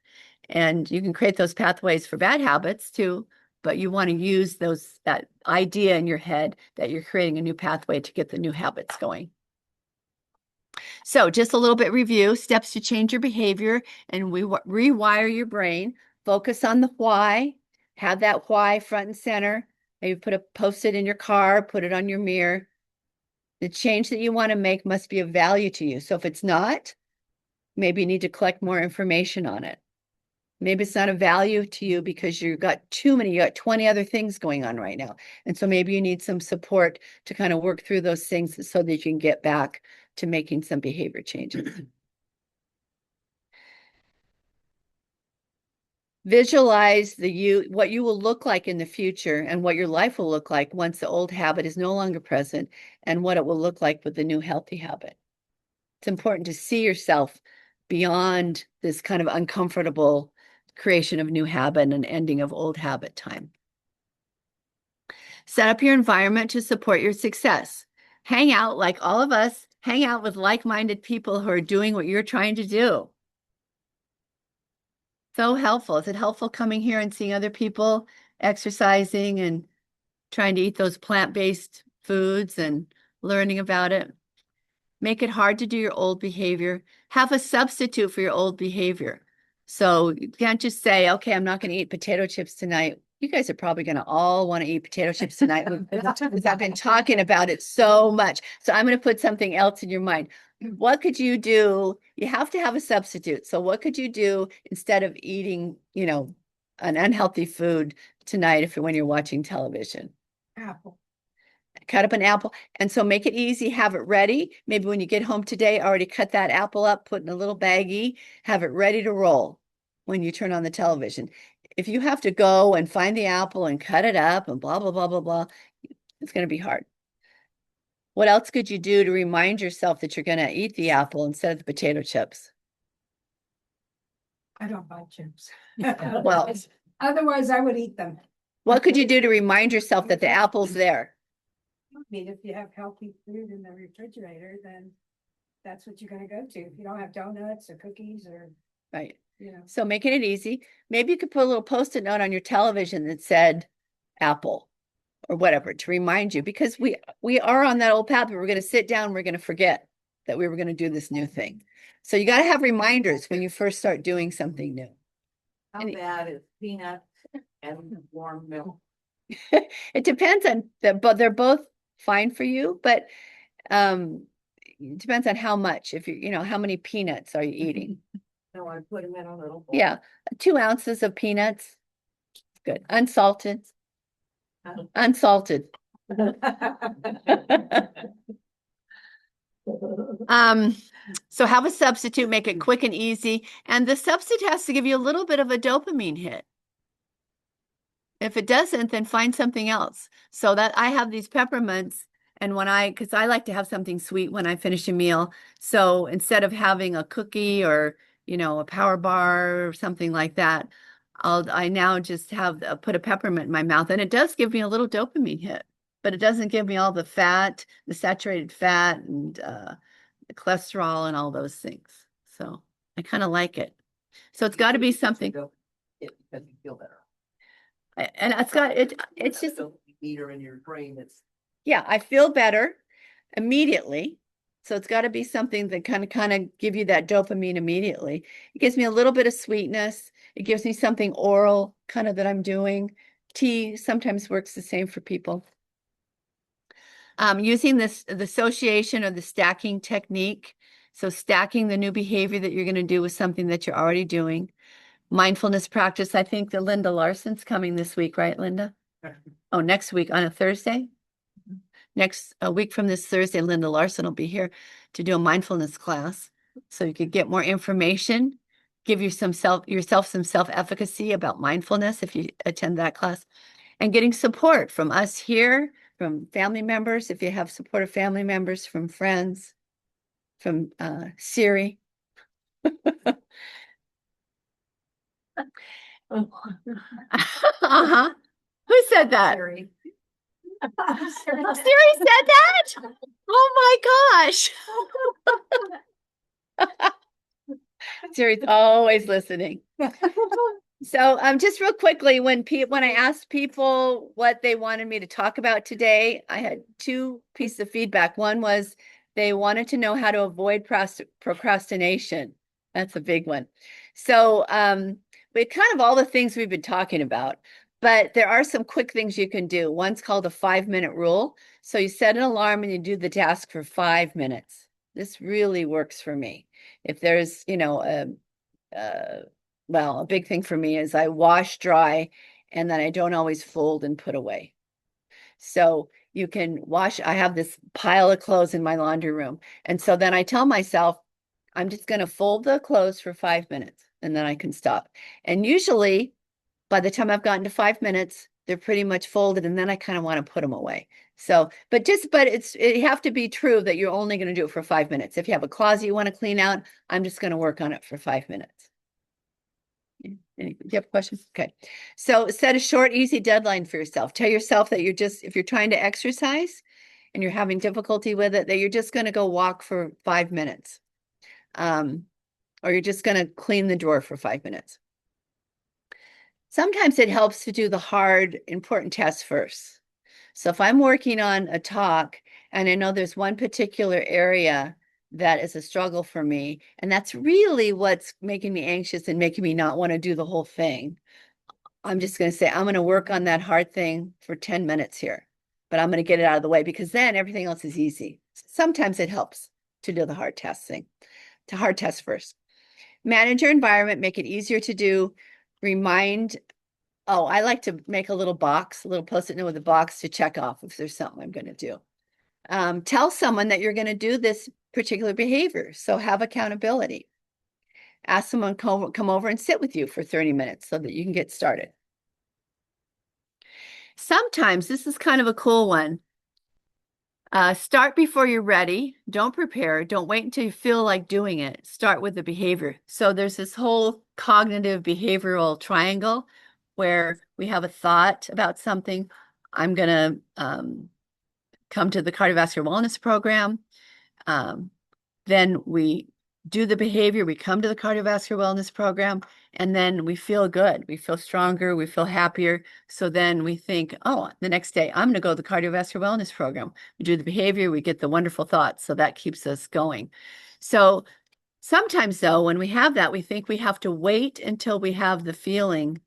And you can create those pathways for bad habits too, but you want to use that idea in your head that you're creating a new pathway to get the new habits going. So just a little bit review, steps to change your behavior and rewire your brain. Focus on the why, have that why front and center. Maybe post it in your car, put it on your mirror. The change that you want to make must be of value to you. So if it's not, maybe you need to collect more information on it. Maybe it's not of value to you because you got 20 other things going on right now. And so maybe you need some support to kind of work through those things so that you can get back to making some behavior changes. Visualize what you will look like in the future and what your life will look like once the old habit is no longer present and what it will look like with the new healthy habit. It's important to see yourself beyond this kind of uncomfortable creation of new habit and ending of old habit time. Set up your environment to support your success. Hang out like all of us, hang out with like-minded people who are doing what you're trying to do. So helpful. Is it helpful coming here and seeing other people exercising and trying to eat those plant-based foods and learning about it? Make it hard to do your old behavior. Have a substitute for your old behavior. So you can't just say, okay, I'm not going to eat potato chips tonight. You guys are probably going to all want to eat potato chips tonight because I've been talking about it so much. So I'm going to put something else in your mind. What could you do? You have to have a substitute. So what could you do instead of eating, an unhealthy food tonight when you're watching television? Apple. Cut up an apple. And so make it easy, have it ready. Maybe when you get home today, already cut that apple up, put in a little baggie, have it ready to roll when you turn on the television. If you have to go and find the apple and cut it up and blah, blah, blah, blah, blah, it's going to be hard. What else could you do to remind yourself that you're going to eat the apple instead of the potato chips? I don't buy chips. Well, Otherwise I would eat them. what could you do to remind yourself that the apple's there? I mean, if you have healthy food in the refrigerator, then that's what you're gonna go to. If you don't have donuts or cookies or, Right. you know. So making it easy. Maybe you could put a little Post-it note on your television that said apple or whatever to remind you, because we are on that old path, but we're going to sit down, we're going to forget that we were going to do this new thing. So you got to have reminders when you first start doing something new. How bad is peanuts and warm milk? It depends but they're both fine for you, but it depends on how much. If how many peanuts are you eating? So I put them in a little bowl. Yeah, 2 ounces of peanuts. Good. Unsalted. Unsalted. So have a substitute, make it quick and easy. And the substitute has to give you a little bit of a dopamine hit. If it doesn't, then find something else. So that I have these peppermints, and because I like to have something sweet when I finish a meal. So instead of having a cookie or, a power bar or something like that, I now just put a peppermint in my mouth, and it does give me a little dopamine hit, but it doesn't give me all the fat, the saturated fat and the cholesterol and all those things. So I kind of like it. So it's got to be something. Because you feel better. And it's just Meter in your brain that's. Yeah, I feel better immediately. So it's got to be something that kind of give you that dopamine immediately. It gives me a little bit of sweetness. It gives me something oral kind of that I'm doing. Tea sometimes works the same for people. Using the association or the stacking technique. So stacking the new behavior that you're going to do with something that you're already doing. Mindfulness practice. I think that Linda Larson's coming this week, right, Linda? Oh, next week on a Thursday? Next week from this Thursday, Linda Larson will be here to do a mindfulness class. So you could get more information, give yourself some self-efficacy about mindfulness if you attend that class, and getting support from us here, from family members, if you have supportive family members, from friends, from Siri. Uh-huh. Who said that? Siri. Siri said that? Oh my gosh. Siri's always listening. So, just real quickly, when I asked people what they wanted me to talk about today, I had two pieces of feedback. One was they wanted to know how to avoid procrastination. That's a big one. So, we kind of all the things we've been talking about, but there are some quick things you can do. One's called a 5-minute rule. So you set an alarm and you do the task for 5 minutes. This really works for me. If there's, well, a big thing for me is I wash dry and then I don't always fold and put away. So you can wash, I have this pile of clothes in my laundry room. And so then I tell myself, I'm just going to fold the clothes for 5 minutes and then I can stop. And usually by the time I've gotten to 5 minutes, they're pretty much folded and then I kind of want to put them away. So, but it have to be true that you're only going to do it for 5 minutes. If you have a closet you want to clean out, I'm just going to work on it for 5 minutes. Do you have questions? Okay. So set a short, easy deadline for yourself. Tell yourself that if you're trying to exercise and you're having difficulty with it, that you're just going to go walk for 5 minutes. Or you're just going to clean the drawer for 5 minutes. Sometimes it helps to do the hard, important tests first. So if I'm working on a talk and I know there's one particular area that is a struggle for me, and that's really what's making me anxious and making me not want to do the whole thing, I'm just going to say, I'm going to work on that hard thing for 10 minutes here, but I'm going to get it out of the way because then everything else is easy. Sometimes it helps to do the hard test first. Manage your environment, make it easier to do. I like to make a little Post-it note with a box to check off if there's something I'm going to do. Tell someone that you're going to do this particular behavior. So have accountability. Ask someone to come over and sit with you for 30 minutes so that you can get started. Sometimes this is kind of a cool one. Start before you're ready. Don't prepare. Don't wait until you feel like doing it. Start with the behavior. So there's this whole cognitive behavioral triangle where we have a thought about something. I'm going to come to the cardiovascular wellness program. Then we do the behavior, we come to the cardiovascular wellness program, and then we feel good. We feel stronger, we feel happier. So then we think, oh, the next day, I'm going to go to the cardiovascular wellness program. We do the behavior, we get the wonderful thoughts. So that keeps us going. So sometimes, though, when we have that, we think we have to wait until we have the feeling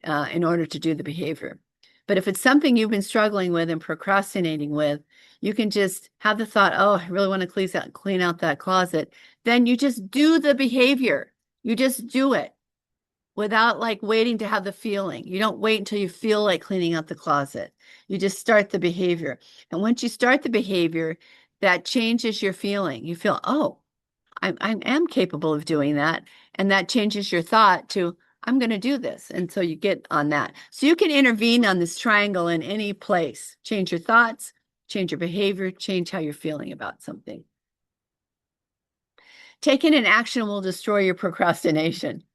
in order to do the behavior. But if it's something you've been struggling with and procrastinating with, you can just have the thought, oh, I really want to clean out that closet. Then you just do the behavior. You just do it without like waiting to have the feeling. You don't wait until you feel like cleaning out the closet. You just start the behavior. And once you start the behavior, that changes your feeling. You feel, oh, I am capable of doing that. And that changes your thought to, I'm going to do this. And so you get on that. So you can intervene on this triangle in any place. Change your thoughts, change your behavior, change how you're feeling about something. Taking an action will destroy your procrastination.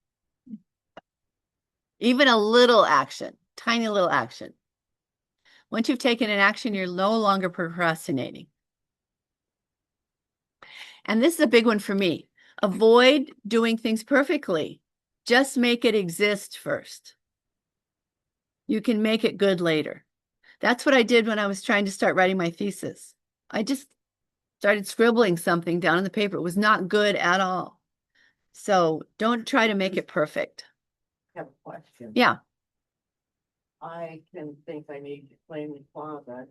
Even a little action, tiny little action. Once you've taken an action, you're no longer procrastinating. And this is a big one for me. Avoid doing things perfectly. Just make it exist first. You can make it good later. That's what I did when I was trying to start writing my thesis. I just started scribbling something down on the paper. It was not good at all. So don't try to make it perfect. I have a question. Yeah. I can think I need to clean the closet,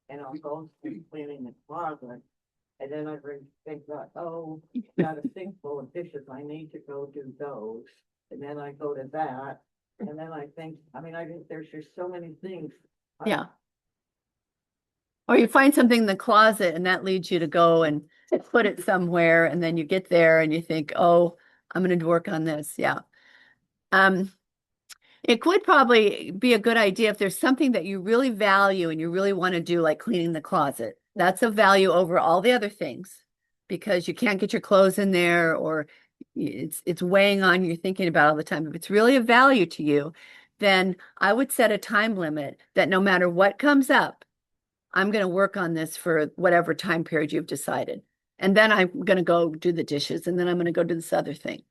and I'll go through cleaning the closet. And then I think that, oh, got a sink full of dishes, I need to go do those. And then I go to that, and then I think, there's just so many things. Yeah. Or you find something in the closet and that leads you to go and put it somewhere. And then you get there and you think, oh, I'm going to work on this. Yeah. It could probably be a good idea if there's something that you really value and you really want to do, like cleaning the closet. That's a value over all the other things because you can't get your clothes in there or it's weighing on you, you're thinking about all the time. If it's really a value to you, then I would set a time limit that no matter what comes up, I'm going to work on this for whatever time period you've decided. And then I'm going to go do the dishes, and then I'm going to go do this other thing.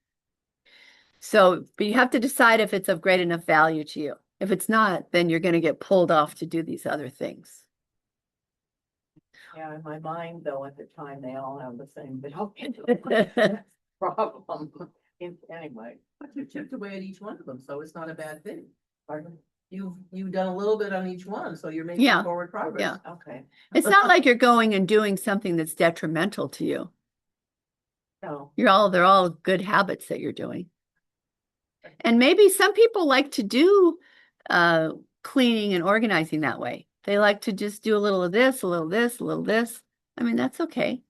So, but you have to decide if it's of great enough value to you. If it's not, then you're going to get pulled off to do these other things. Yeah, in my mind, though, at the time, they all have the same problem. Anyway, But you chipped away at each one of them, so it's not a bad thing. pardon? You've done a little bit on each one, so you're making Yeah, forward progress. yeah. Okay, It's not like you're going and doing something that's detrimental to you. so, They're all good habits that you're doing. And maybe some people like to do cleaning and organizing that way. They like to just do a little of this, a little this, a little this. I mean, that's okay.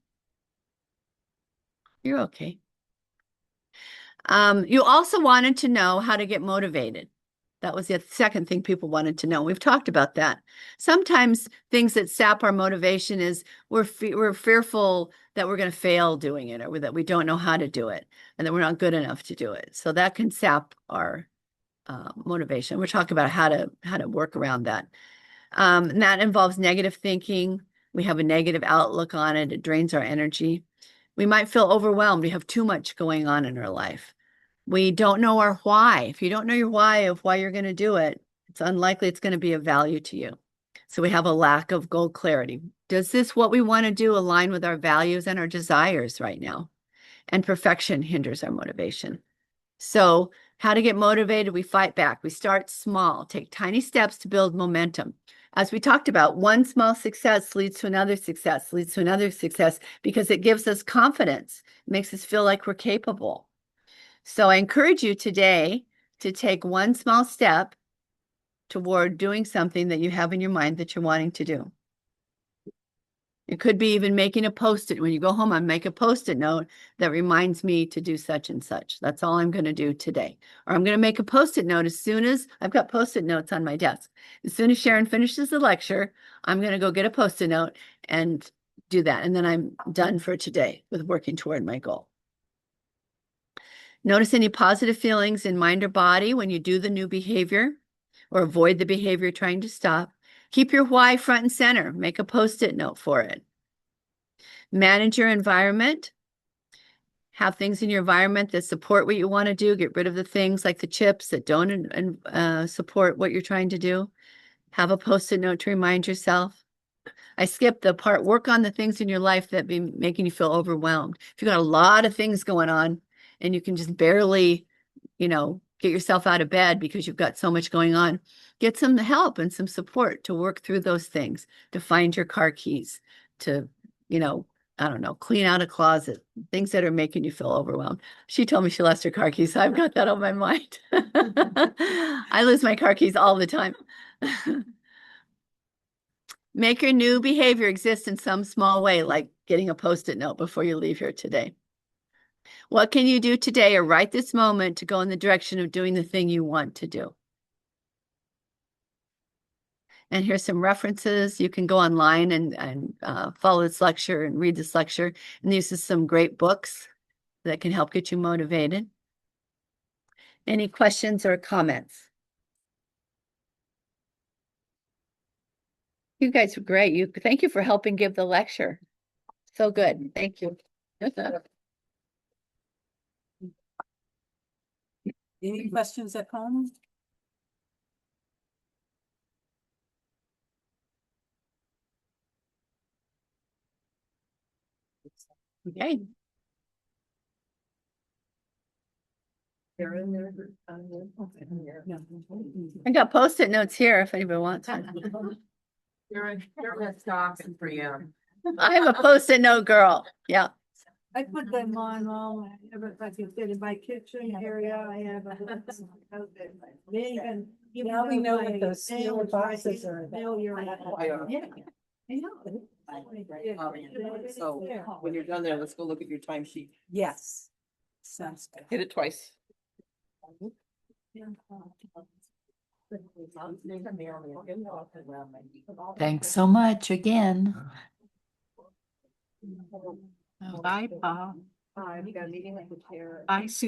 You're okay. You also wanted to know how to get motivated. That was the second thing people wanted to know. We've talked about that. Sometimes things that sap our motivation is we're fearful that we're going to fail doing it, or that we don't know how to do it, and that we're not good enough to do it. So that can sap our motivation. We're talking about how to work around that. And that involves negative thinking. We have a negative outlook on it. It drains our energy. We might feel overwhelmed. We have too much going on in our life. We don't know our why. If you don't know your why of why you're going to do it, it's unlikely it's going to be of value to you. So we have a lack of goal clarity. Does this, what we want to do, align with our values and our desires right now? And perfection hinders our motivation. So how to get motivated? We fight back. We start small, take tiny steps to build momentum. As we talked about, one small success leads to another success, leads to another success, because it gives us confidence. It makes us feel like we're capable. So I encourage you today to take one small step toward doing something that you have in your mind that you're wanting to do. It could be even making a Post-it. When you go home, I make a Post-it note that reminds me to do such and such. That's all I'm going to do today. Or I'm going to make a Post-it note as soon as I've got Post-it notes on my desk. As soon as Sharon finishes the lecture, I'm going to go get a Post-it note and do that. And then I'm done for today with working toward my goal. Notice any positive feelings in mind or body when you do the new behavior, or avoid the behavior you're trying to stop. Keep your why front and center. Make a Post-it note for it. Manage your environment. Have things in your environment that support what you want to do. Get rid of the things like the chips that don't support what you're trying to do. Have a Post-it note to remind yourself. I skipped the part, work on the things in your life that be making you feel overwhelmed. If you've got a lot of things going on and you can just barely, get yourself out of bed because you've got so much going on, get some help and some support to work through those things, to find your car keys, to, I don't know, clean out a closet, things that are making you feel overwhelmed. She told me she lost her car keys, so I've got that on my mind. I lose my car keys all the time. Make your new behavior exist in some small way, like getting a Post-it note before you leave here today. What can you do today or right this moment to go in the direction of doing the thing you want to do? And here's some references. You can go online and follow this lecture and read this lecture. And these are some great books that can help get you motivated. Any questions or comments? You guys were great. Thank you for helping give the lecture. So good. Thank you. Any questions at home? Okay. I got Post-it notes here if anybody wants one. You're awesome for you. I am a Post-it note girl. Yeah. I put them on all, if I can fit in my kitchen area, I have a. Now we know what those steel boxes are about. So when you're done there, let's go look at your timesheet. Yes. Sounds good. Hit it twice. Thanks so much again. Bye, Paul. We got a meeting with the chair. Bye, Sue.